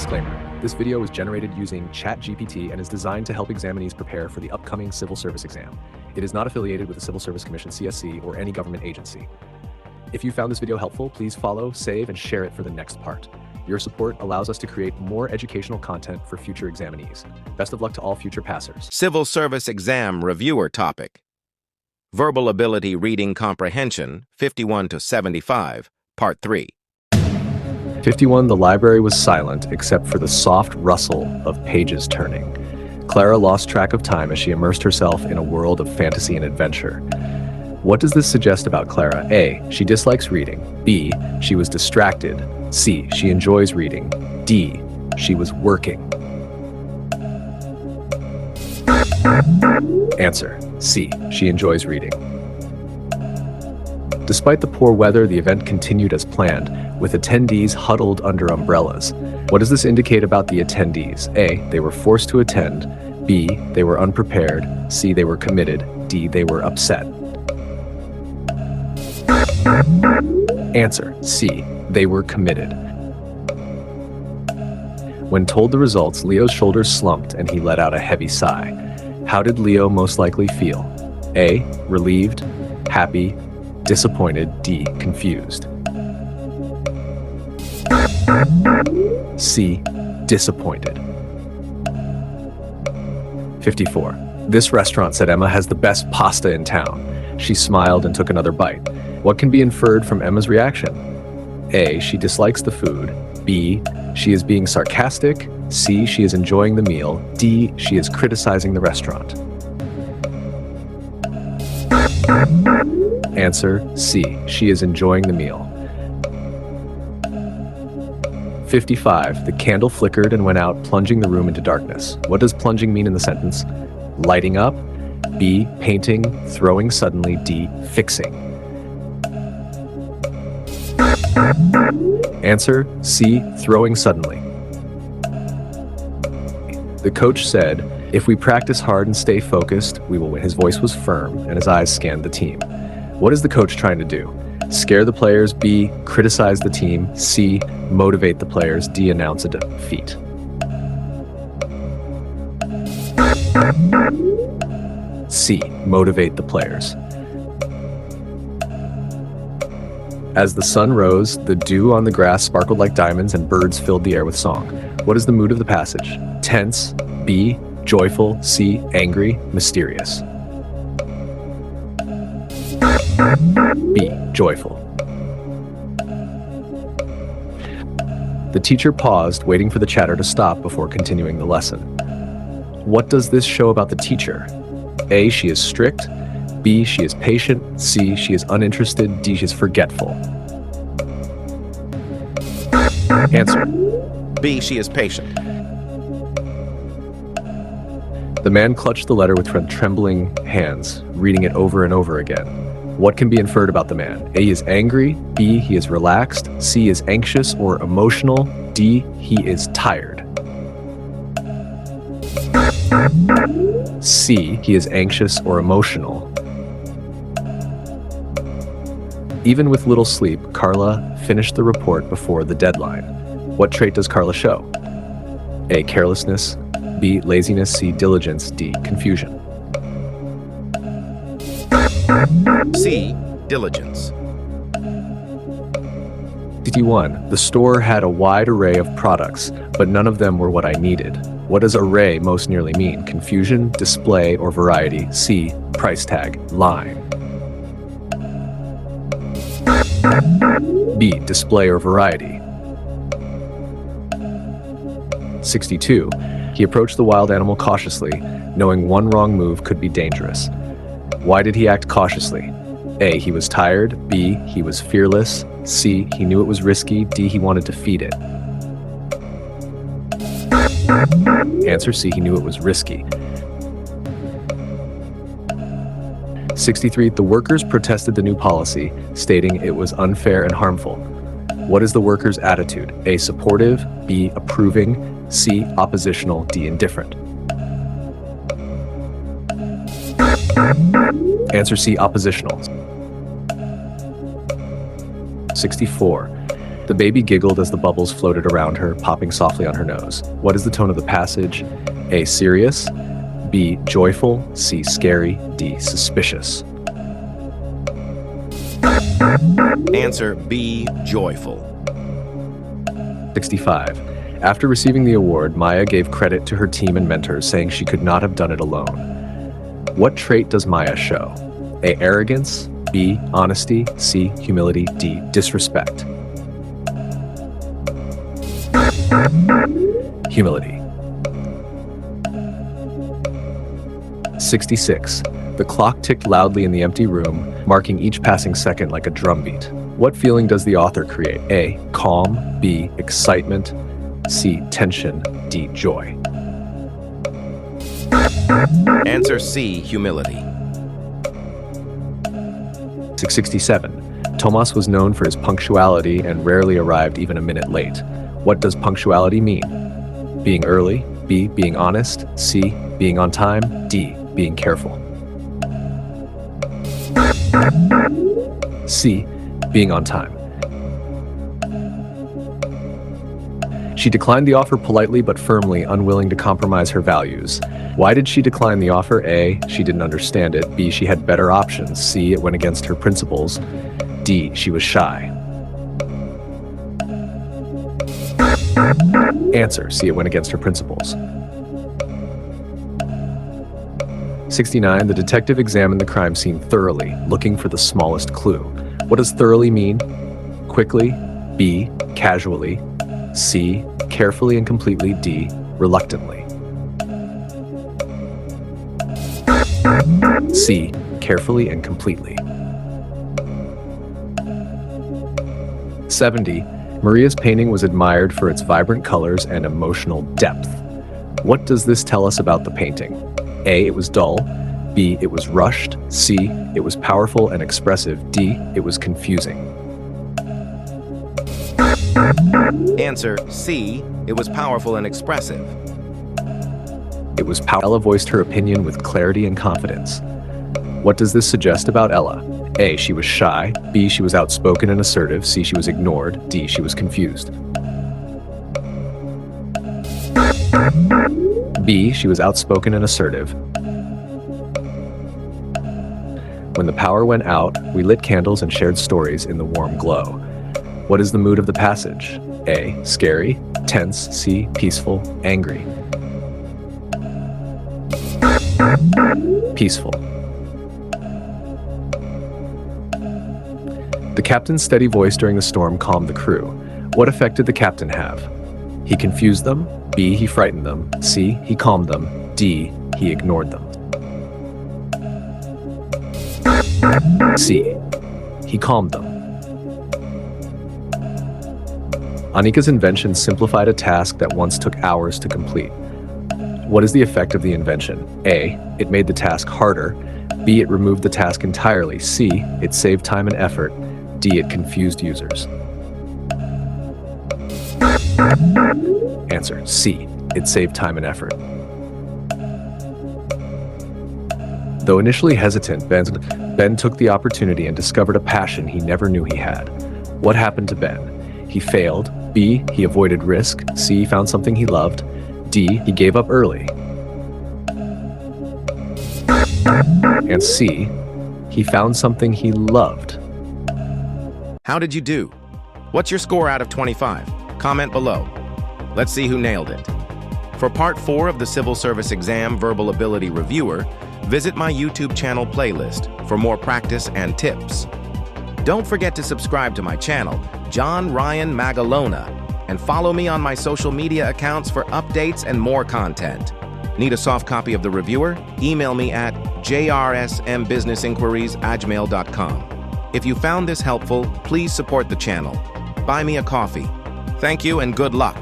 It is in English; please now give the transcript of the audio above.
Disclaimer. This video was generated using ChatGPT and is designed to help examinees prepare for the upcoming civil service exam. It is not affiliated with the Civil Service Commission (CSC) or any government agency. If you found this video helpful, please follow, save, and share it for the next part. Your support allows us to create more educational content for future examinees. Best of luck to all future passers. Civil Service Exam Reviewer Topic. Verbal Ability Reading Comprehension, 51 to 75, Part 3. 51. The library was silent except for the soft rustle of pages turning. Clara lost track of time as she immersed herself in a world of fantasy and adventure. What does this suggest about Clara? A. She dislikes reading. B. She was distracted. C. She enjoys reading. D. She was working. Answer. C. She enjoys reading. Despite the poor weather, the event continued as planned, with attendees huddled under umbrellas. What does this indicate about the attendees? A. They were forced to attend. B. They were unprepared. C. They were committed. D. They were upset. Answer. C. They were committed. When told the results, Leo's shoulders slumped and he let out a heavy sigh. How did Leo most likely feel? A. Relieved. Happy. Disappointed. D. Confused. C. Disappointed. 54. This restaurant, said Emma, has the best pasta in town. She smiled and took another bite. What can be inferred from Emma's reaction? A. She dislikes the food. B. She is being sarcastic. C. She is enjoying the meal. D. She is criticizing the restaurant. Answer. C. She is enjoying the meal. 55. The candle flickered and went out, plunging the room into darkness. What does plunging mean in the sentence? Lighting up. B. Painting. Throwing suddenly. D. Fixing. Answer. C. Throwing suddenly. The coach said, "If we practice hard and stay focused, we will win." His voice was firm and his eyes scanned the team. What is the coach trying to do? Scare the players. B. Criticize the team. C. Motivate the players. D. Announce a defeat. C. Motivate the players. As the sun rose, the dew on the grass sparkled like diamonds and birds filled the air with song. What is the mood of the passage? Tense. B. Joyful. C. Angry. Mysterious. B. Joyful. The teacher paused, waiting for the chatter to stop before continuing the lesson. What does this show about the teacher? A. She is strict. B. She is patient. C. She is uninterested. D. She is forgetful. Answer. B. She is patient. The man clutched the letter with trembling hands, reading it over and over again. What can be inferred about the man? A. He is angry. B. He is relaxed. C. Is anxious or emotional. D. He is tired. C. He is anxious or emotional. Even with little sleep, Carla finished the report before the deadline. What trait does Carla show? A. Carelessness. B. Laziness. C. Diligence. D. Confusion. C. Diligence. 51. The store had a wide array of products, but none of them were what I needed. What does array most nearly mean? Confusion, display, or variety? C. Price tag. Line. B. Display or variety. 62. He approached the wild animal cautiously, knowing one wrong move could be dangerous. Why did he act cautiously? A. He was tired. B. He was fearless. C. He knew it was risky. D. He wanted to feed it. Answer. C. He knew it was risky. 63. The workers protested the new policy, stating it was unfair and harmful. What is the workers' attitude? A. Supportive. B. Approving. C. Oppositional. D. Indifferent. Answer. C. Oppositional. 64. The baby giggled as the bubbles floated around her, popping softly on her nose. What is the tone of the passage? A. Serious. B. Joyful. C. Scary. D. Suspicious. Answer B. Joyful. 65. After receiving the award, Maya gave credit to her team and mentors, saying she could not have done it alone. What trait does Maya show? A. Arrogance. B. Honesty. C. Humility. D. Disrespect. Humility. 66. The clock ticked loudly in the empty room, marking each passing second like a drumbeat. What feeling does the author create? A. Calm. B. Excitement. C. Tension. D. Joy. Answer C. Humility. 67. Tomas was known for his punctuality and rarely arrived even a minute late. What does punctuality mean? Being early. B. Being honest. C. Being on time. D. Being careful. C. Being on time. She declined the offer politely but firmly, unwilling to compromise her values. Why did she decline the offer? A. She didn't understand it. B. She had better options. C. It went against her principles. D. She was shy. Answer. C. It went against her principles. 69. The detective examined the crime scene thoroughly, looking for the smallest clue. What does thoroughly mean? Quickly. B. Casually. C. Carefully and completely. D. Reluctantly. C. Carefully and completely. 70. Maria's painting was admired for its vibrant colors and emotional depth. What does this tell us about the painting? A. It was dull. B. It was rushed. C. It was powerful and expressive. D. It was confusing. Answer C. It was powerful and expressive. It was powerful. Ella voiced her opinion with clarity and confidence. What does this suggest about Ella? A. She was shy. B. She was outspoken and assertive. C. She was ignored. D. She was confused. B. She was outspoken and assertive. When the power went out, we lit candles and shared stories in the warm glow. What is the mood of the passage? A. Scary. Tense. C. Peaceful. Angry. Peaceful. The captain's steady voice during the storm calmed the crew. What effect did the captain have? He confused them. B. He frightened them. C. He calmed them. D. He ignored them. C. He calmed them. Anika's invention simplified a task that once took hours to complete. What is the effect of the invention? A. It made the task harder. B. It removed the task entirely. C. It saved time and effort. D. It confused users. Answer. C. It saved time and effort. Though initially hesitant, Ben took the opportunity and discovered a passion he never knew he had. What happened to Ben? He failed. B. He avoided risk. C. He found something he loved. D. He gave up early. And C. He found something he loved. How did you do? What's your score out of 25? Comment below. Let's see who nailed it. For part 4 of the Civil Service Exam Verbal Ability Reviewer, visit my YouTube channel playlist for more practice and tips. Don't forget to subscribe to my channel, John Ryan Magalona, and follow me on my social media accounts for updates and more content. Need a soft copy of the reviewer? Email me at jrsmbusinessinquiries@gmail.com. If you found this helpful, please support the channel. Buy me a coffee. Thank you and good luck.